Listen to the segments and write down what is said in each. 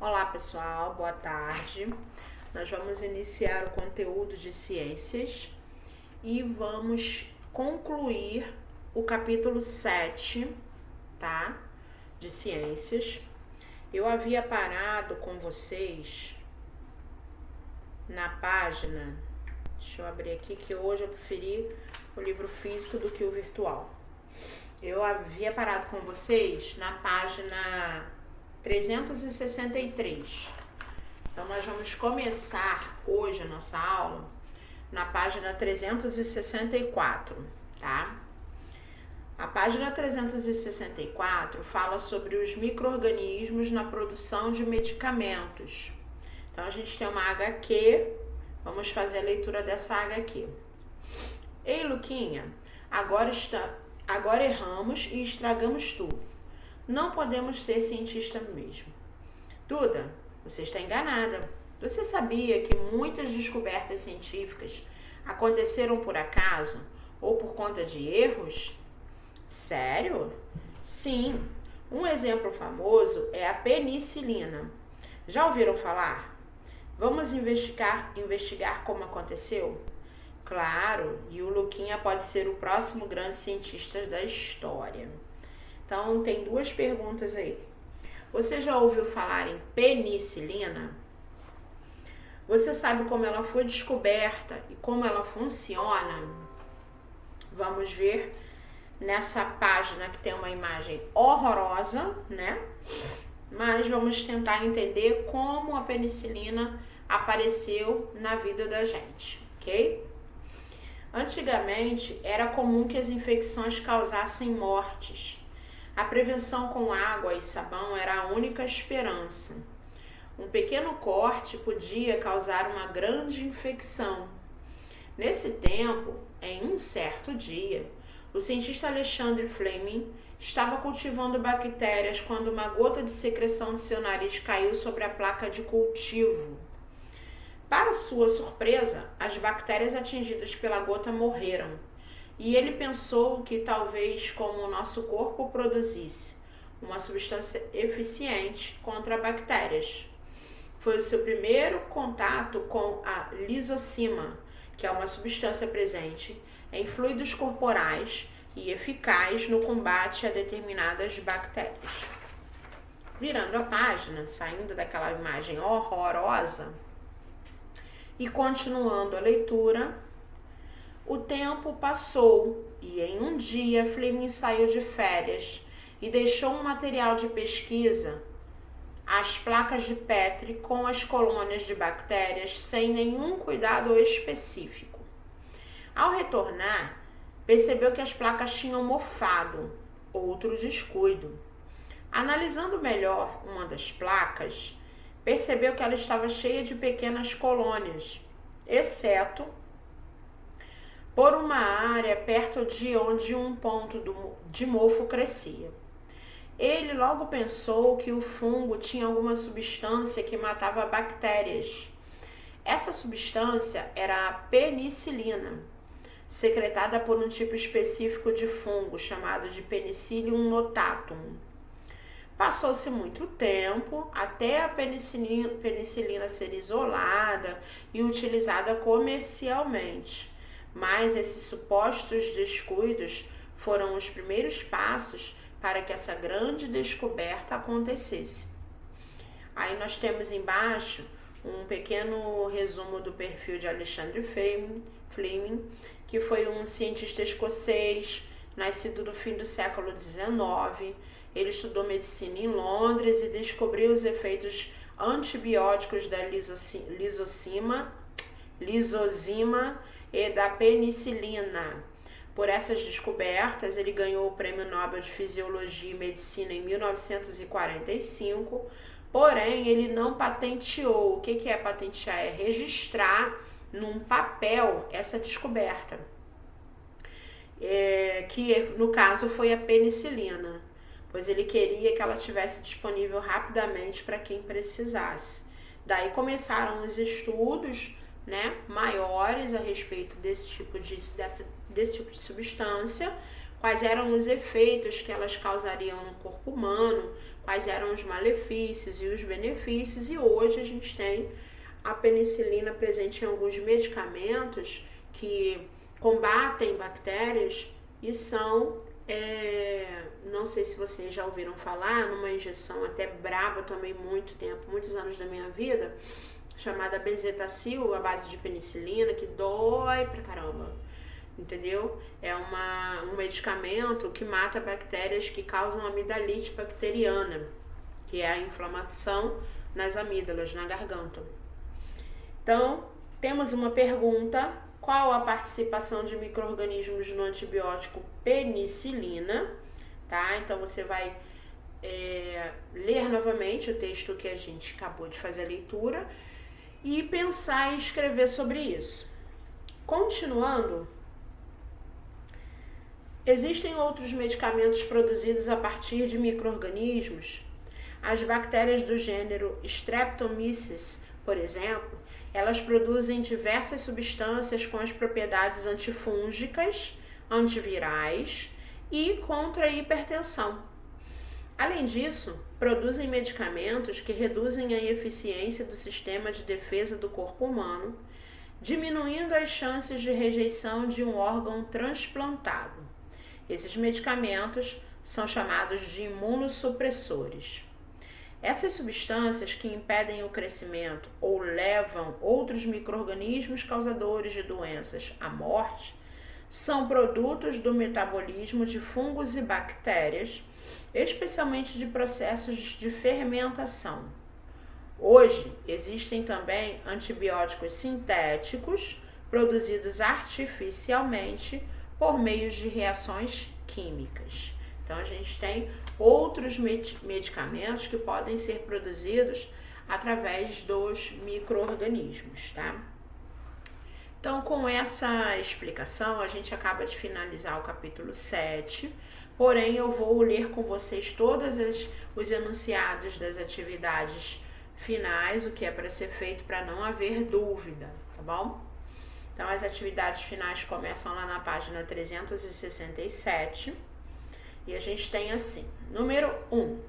Olá pessoal, boa tarde. Nós vamos iniciar o conteúdo de ciências e vamos concluir o capítulo 7, tá? De ciências. Eu havia parado com vocês na página, deixa eu abrir aqui que hoje eu preferi o livro físico do que o virtual. Eu havia parado com vocês na página 363. Então, nós vamos começar hoje a nossa aula na página 364, tá? A página 364 fala sobre os micro-organismos na produção de medicamentos. Então, a gente tem uma HQ, vamos fazer a leitura dessa HQ. Ei, Luquinha, agora erramos e estragamos tudo. Não podemos ser cientista mesmo. Duda, você está enganada. Você sabia que muitas descobertas científicas aconteceram por acaso ou por conta de erros? Sério? Sim. Um exemplo famoso é a penicilina. Já ouviram falar? Vamos investigar como aconteceu? Claro, e o Luquinha pode ser o próximo grande cientista da história. Então, tem duas perguntas aí. Você já ouviu falar em penicilina? Você sabe como ela foi descoberta e como ela funciona? Vamos ver nessa página que tem uma imagem horrorosa, né? Mas vamos tentar entender como a penicilina apareceu na vida da gente, ok? Antigamente, era comum que as infecções causassem mortes. A prevenção com água e sabão era a única esperança. Um pequeno corte podia causar uma grande infecção. Nesse tempo, em um certo dia, o cientista Alexandre Fleming estava cultivando bactérias quando uma gota de secreção de seu nariz caiu sobre a placa de cultivo. Para sua surpresa, as bactérias atingidas pela gota morreram. E ele pensou que talvez como o nosso corpo produzisse uma substância eficiente contra bactérias. Foi o seu primeiro contato com a lisocima, que é uma substância presente em fluidos corporais e eficaz no combate a determinadas bactérias. Virando a página, saindo daquela imagem horrorosa e continuando a leitura, o tempo passou e em um dia Fleming saiu de férias e deixou um material de pesquisa, as placas de Petri com as colônias de bactérias sem nenhum cuidado específico. Ao retornar, percebeu que as placas tinham mofado, outro descuido. Analisando melhor uma das placas, percebeu que ela estava cheia de pequenas colônias, exceto por uma área perto de onde um ponto de mofo crescia. Ele logo pensou que o fungo tinha alguma substância que matava bactérias. Essa substância era a penicilina, secretada por um tipo específico de fungo chamado de Penicillium notatum. Passou-se muito tempo até a penicilina ser isolada e utilizada comercialmente. Mas esses supostos descuidos foram os primeiros passos para que essa grande descoberta acontecesse. Aí nós temos embaixo um pequeno resumo do perfil de Alexandre Fleming, que foi um cientista escocês, nascido no fim do século XIX. Ele estudou medicina em Londres e descobriu os efeitos antibióticos da lisozima e da penicilina. Por essas descobertas, ele ganhou o Prêmio Nobel de Fisiologia e Medicina em 1945, porém, ele não patenteou. O que é patentear? É registrar num papel essa descoberta, que no caso foi a penicilina, pois ele queria que ela estivesse disponível rapidamente para quem precisasse. Daí começaram os estudos, né, maiores a respeito desse tipo de substância, quais eram os efeitos que elas causariam no corpo humano, quais eram os malefícios e os benefícios, e hoje a gente tem a penicilina presente em alguns medicamentos que combatem bactérias e são, não sei se vocês já ouviram falar, numa injeção até braba, eu tomei muito tempo, muitos anos da minha vida, chamada benzetacil, à base de penicilina, que dói pra caramba, entendeu? É um medicamento que mata bactérias que causam amidalite bacteriana, que é a inflamação nas amígdalas, na garganta. Então, temos uma pergunta: qual a participação de micro-organismos no antibiótico penicilina? Tá? Então, você vai ler novamente o texto que a gente acabou de fazer a leitura e pensar e escrever sobre isso. Continuando, existem outros medicamentos produzidos a partir de micro-organismos. As bactérias do gênero Streptomyces, por exemplo, elas produzem diversas substâncias com as propriedades antifúngicas, antivirais e contra a hipertensão. Além disso, produzem medicamentos que reduzem a eficiência do sistema de defesa do corpo humano, diminuindo as chances de rejeição de um órgão transplantado. Esses medicamentos são chamados de imunossupressores. Essas substâncias que impedem o crescimento ou levam outros micro-organismos causadores de doenças à morte são produtos do metabolismo de fungos e bactérias, especialmente de processos de fermentação. Hoje, existem também antibióticos sintéticos produzidos artificialmente por meio de reações químicas. Então, a gente tem outros medicamentos que podem ser produzidos através dos micro-organismos, tá? Então, com essa explicação, a gente acaba de finalizar o capítulo 7, porém, eu vou ler com vocês todos os enunciados das atividades finais, o que é para ser feito para não haver dúvida, tá bom? Então, as atividades finais começam lá na página 367. E a gente tem assim, número 1.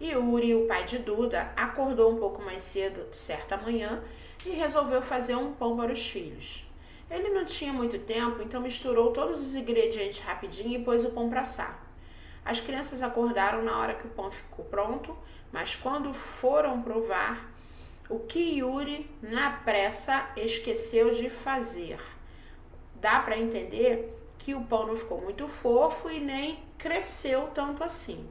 Yuri, o pai de Duda, acordou um pouco mais cedo, certa manhã, e resolveu fazer um pão para os filhos. Ele não tinha muito tempo, então misturou todos os ingredientes rapidinho e pôs o pão para assar. As crianças acordaram na hora que o pão ficou pronto, mas quando foram provar, o que Yuri, na pressa, esqueceu de fazer. Dá para entender que o pão não ficou muito fofo e nem cresceu tanto assim.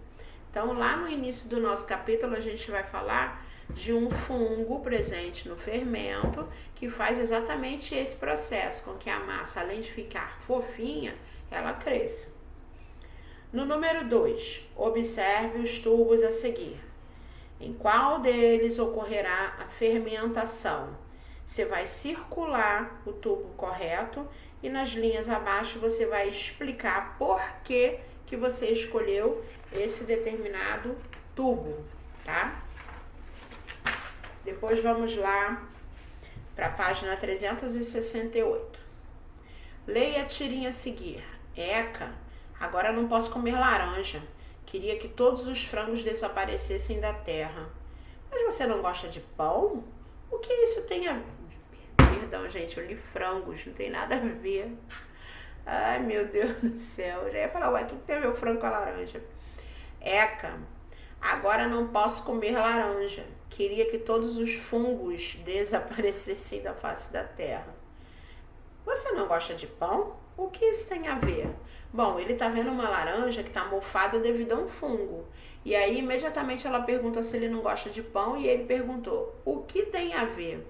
Então, lá no início do nosso capítulo, a gente vai falar de um fungo presente no fermento que faz exatamente esse processo, com que a massa, além de ficar fofinha, ela cresça. No número 2, observe os tubos a seguir. Em qual deles ocorrerá a fermentação? Você vai circular o tubo correto e nas linhas abaixo você vai explicar por que você escolheu esse determinado tubo, tá? Depois vamos lá para a página 368. Leia a tirinha a seguir. Eca, agora não posso comer laranja. Queria que todos os frangos desaparecessem da terra. Mas você não gosta de pão? O que isso tem a ver? Perdão, gente, eu li frangos, não tem nada a ver. Ai, meu Deus do céu. Eu já ia falar, ué, o que tem a ver o frango com a laranja? Eca, agora não posso comer laranja. Queria que todos os fungos desaparecessem da face da terra. Você não gosta de pão? O que isso tem a ver? Bom, ele tá vendo uma laranja que tá mofada devido a um fungo. E aí, imediatamente ela pergunta se ele não gosta de pão e ele perguntou, o que tem a ver?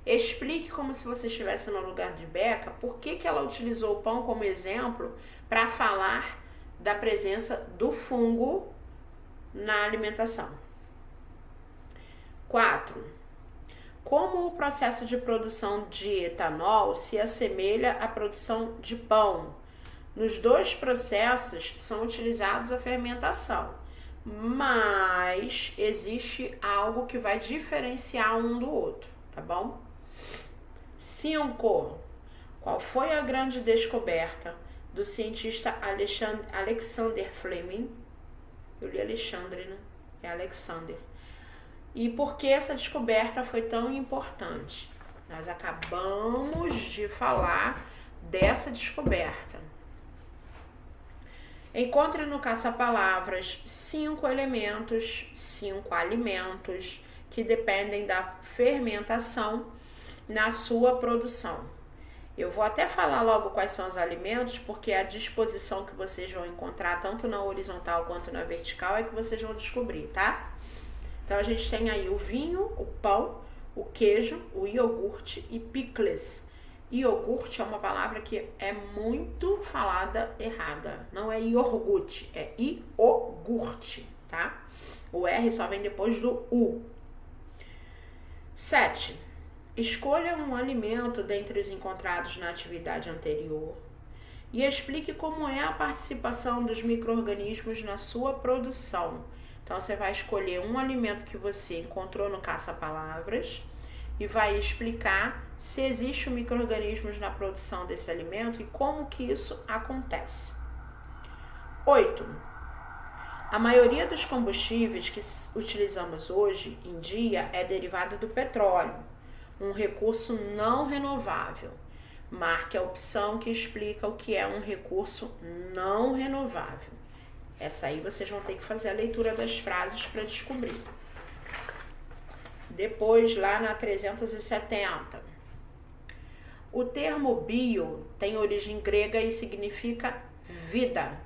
Explique como se você estivesse no lugar de Beca, por que ela utilizou o pão como exemplo para falar da presença do fungo na alimentação. 4. Como o processo de produção de etanol se assemelha à produção de pão? Nos dois processos são utilizados a fermentação, mas existe algo que vai diferenciar um do outro, tá bom? 5. Qual foi a grande descoberta do cientista Alexander Fleming? Eu li Alexandre, né? é Alexander. E por que essa descoberta foi tão importante? Nós acabamos de falar dessa descoberta. Encontre no caça-palavras 5 elementos, 5 alimentos que dependem da fermentação na sua produção. Eu vou até falar logo quais são os alimentos, porque a disposição que vocês vão encontrar, tanto na horizontal quanto na vertical, é que vocês vão descobrir, tá? Então, a gente tem aí o vinho, o pão, o queijo, o iogurte e picles. Iogurte é uma palavra que é muito falada errada. Não é iogurte, é iogurte, tá? O R só vem depois do U. 7. Escolha um alimento dentre os encontrados na atividade anterior e explique como é a participação dos micro-organismos na sua produção. Então, você vai escolher um alimento que você encontrou no caça-palavras e vai explicar se existe micro-organismos na produção desse alimento e como que isso acontece. 8. A maioria dos combustíveis que utilizamos hoje em dia é derivada do petróleo, um recurso não renovável. Marque a opção que explica o que é um recurso não renovável. Essa aí vocês vão ter que fazer a leitura das frases para descobrir. Depois, lá na 370. O termo bio tem origem grega e significa vida.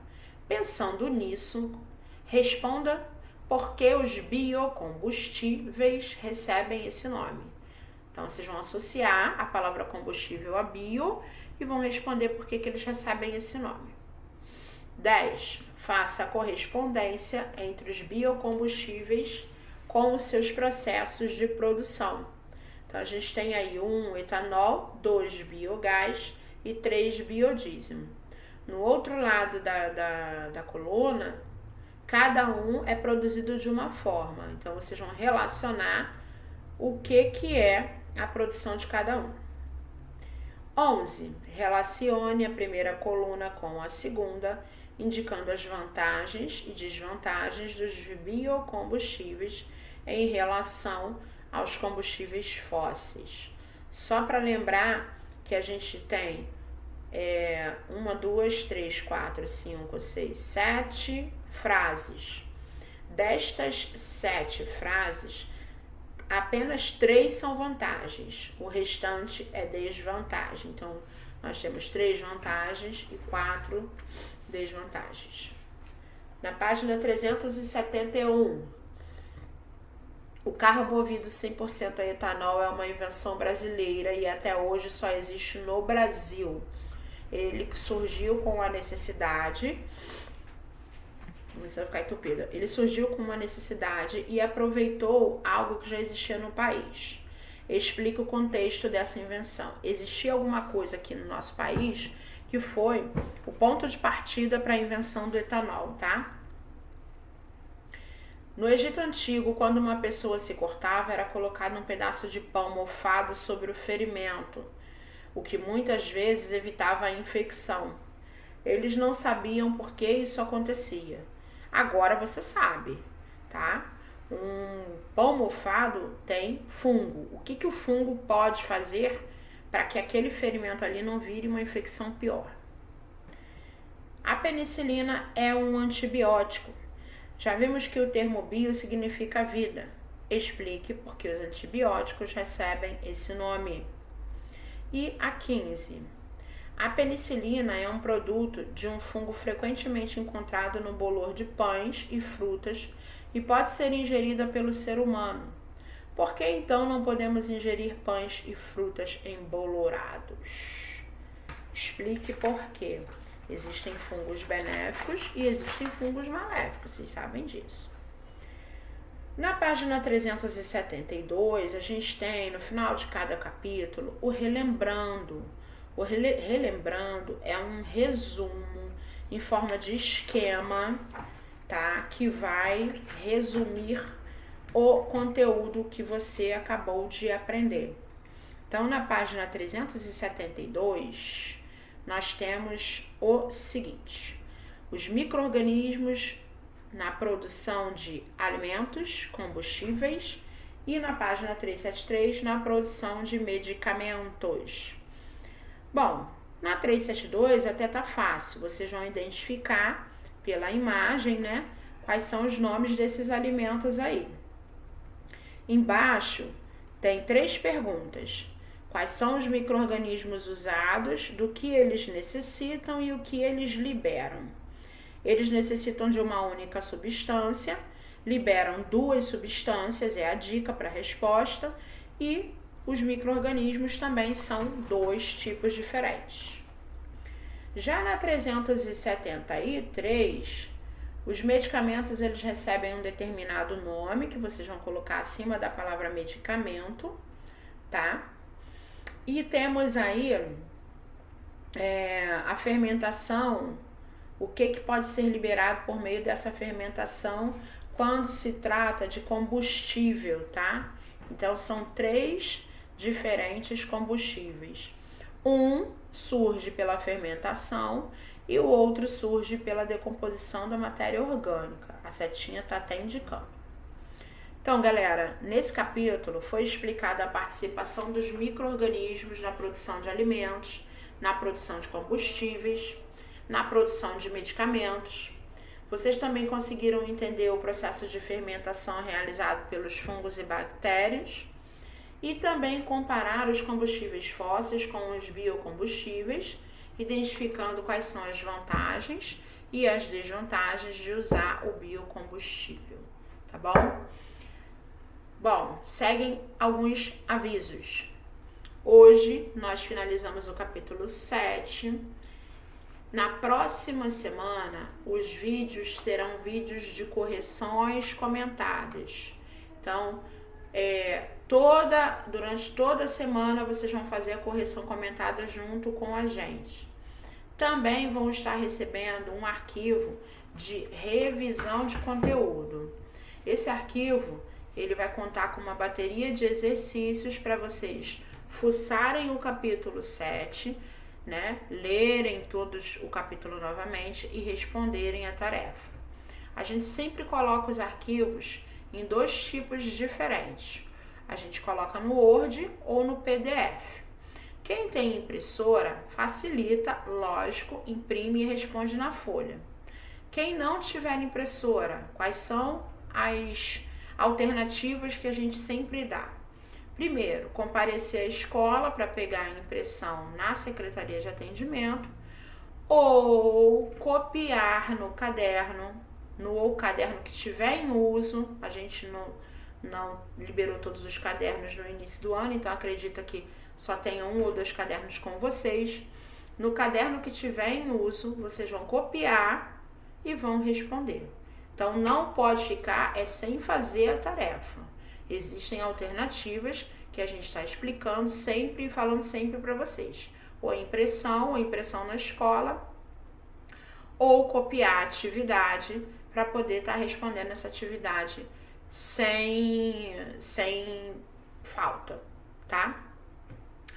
Pensando nisso, responda por que os biocombustíveis recebem esse nome. Então, vocês vão associar a palavra combustível a bio e vão responder por que eles recebem esse nome. 10. Faça a correspondência entre os biocombustíveis com os seus processos de produção. Então, a gente tem aí 1 etanol, 2 biogás e 3 biodiesel. No outro lado da coluna, cada um é produzido de uma forma. Então, vocês vão relacionar o que é a produção de cada um. 11. Relacione a primeira coluna com a segunda, indicando as vantagens e desvantagens dos biocombustíveis em relação aos combustíveis fósseis. Só para lembrar que a gente tem 1, 2, 3, 4, 5, 6, 7 frases. Destas 7 frases, apenas 3 são vantagens, o restante é desvantagem. Então, nós temos 3 vantagens e 4 desvantagens. Na página 371, o carro movido 100% a etanol é uma invenção brasileira e até hoje só existe no Brasil. Ele surgiu com a necessidade... Você vai ficar entupida. Ele surgiu com uma necessidade e aproveitou algo que já existia no país. Explica o contexto dessa invenção. Existia alguma coisa aqui no nosso país que foi o ponto de partida para a invenção do etanol, tá? No Egito Antigo, quando uma pessoa se cortava, era colocado um pedaço de pão mofado sobre o ferimento, o que muitas vezes evitava a infecção. Eles não sabiam por que isso acontecia. Agora você sabe, tá? Um pão mofado tem fungo. O que o fungo pode fazer para que aquele ferimento ali não vire uma infecção pior? A penicilina é um antibiótico. Já vimos que o termo bio significa vida. Explique por que os antibióticos recebem esse nome. E a 15. A penicilina é um produto de um fungo frequentemente encontrado no bolor de pães e frutas e pode ser ingerida pelo ser humano. Por que então não podemos ingerir pães e frutas embolorados? Explique por quê. Existem fungos benéficos e existem fungos maléficos, vocês sabem disso. Na página 372, a gente tem, no final de cada capítulo, o relembrando. O relembrando é um resumo em forma de esquema, tá? Que vai resumir o conteúdo que você acabou de aprender. Então, na página 372, nós temos o seguinte: os micro-organismos na produção de alimentos, combustíveis, e na página 373, na produção de medicamentos. Bom, na 372 até tá fácil, vocês vão identificar pela imagem, né, quais são os nomes desses alimentos aí. Embaixo tem 3 perguntas. Quais são os micro-organismos usados, do que eles necessitam e o que eles liberam? Eles necessitam de uma única substância, liberam 2 substâncias, é a dica para a resposta, e os micro-organismos também são 2 tipos diferentes. Já na 373, os medicamentos eles recebem um determinado nome, que vocês vão colocar acima da palavra medicamento, tá? E temos aí a fermentação, o que pode ser liberado por meio dessa fermentação quando se trata de combustível, tá? Então, são 3 diferentes combustíveis. Um surge pela fermentação e o outro surge pela decomposição da matéria orgânica. A setinha está até indicando. Então, galera, nesse capítulo foi explicada a participação dos micro-organismos na produção de alimentos, na produção de combustíveis, na produção de medicamentos. Vocês também conseguiram entender o processo de fermentação realizado pelos fungos e bactérias e também comparar os combustíveis fósseis com os biocombustíveis, identificando quais são as vantagens e as desvantagens de usar o biocombustível, tá bom? Bom, seguem alguns avisos. Hoje nós finalizamos o capítulo 7. Na próxima semana, os vídeos serão vídeos de correções comentadas. Então, durante toda a semana, vocês vão fazer a correção comentada junto com a gente. Também vão estar recebendo um arquivo de revisão de conteúdo. Esse arquivo, ele vai contar com uma bateria de exercícios para vocês fuçarem o capítulo 7, né? Lerem todos o capítulo novamente e responderem a tarefa. A gente sempre coloca os arquivos em 2 tipos diferentes. A gente coloca no Word ou no PDF. Quem tem impressora, facilita, lógico, imprime e responde na folha. Quem não tiver impressora, quais são as alternativas que a gente sempre dá? Primeiro, comparecer à escola para pegar a impressão na Secretaria de Atendimento ou copiar no caderno, no caderno que tiver em uso. A gente não liberou todos os cadernos no início do ano, então acredita que só tenha 1 ou 2 cadernos com vocês. No caderno que tiver em uso, vocês vão copiar e vão responder. Então, não pode ficar sem fazer a tarefa. Existem alternativas que a gente está explicando sempre e falando sempre para vocês. Ou a impressão na escola, ou copiar a atividade para poder estar respondendo essa atividade sem falta, tá?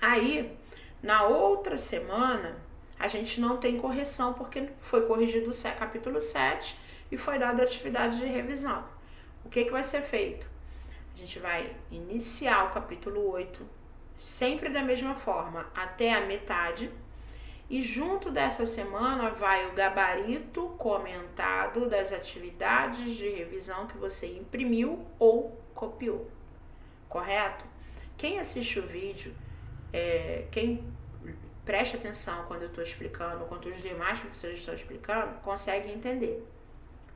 Aí, na outra semana, a gente não tem correção porque foi corrigido o capítulo 7 e foi dada a atividade de revisão. O que vai ser feito? A gente vai iniciar o capítulo 8, sempre da mesma forma, até a metade. E junto dessa semana vai o gabarito comentado das atividades de revisão que você imprimiu ou copiou. Correto? Quem assiste o vídeo, quem presta atenção quando eu estou explicando, quando os demais professores estão explicando, consegue entender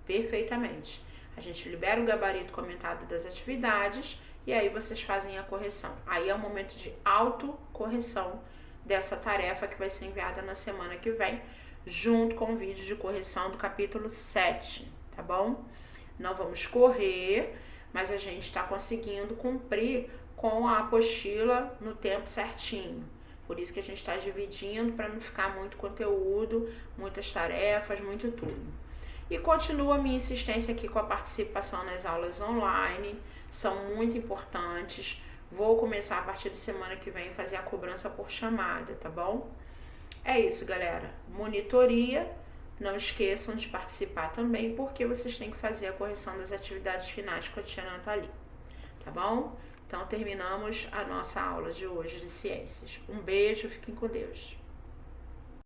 perfeitamente. A gente libera o gabarito comentado das atividades e aí vocês fazem a correção. Aí é o momento de autocorreção dessa tarefa que vai ser enviada na semana que vem, junto com o vídeo de correção do capítulo 7, tá bom? Não vamos correr, mas a gente está conseguindo cumprir com a apostila no tempo certinho. Por isso que a gente está dividindo para não ficar muito conteúdo, muitas tarefas, muito tudo. E continua a minha insistência aqui com a participação nas aulas online, são muito importantes. Vou começar a partir de semana que vem fazer a cobrança por chamada, tá bom? É isso, galera. Monitoria Não esqueçam de participar também, porque vocês têm que fazer a correção das atividades finais com a tia Nathalie, tá bom? Então terminamos a nossa aula de hoje de ciências. Um beijo, fiquem com Deus.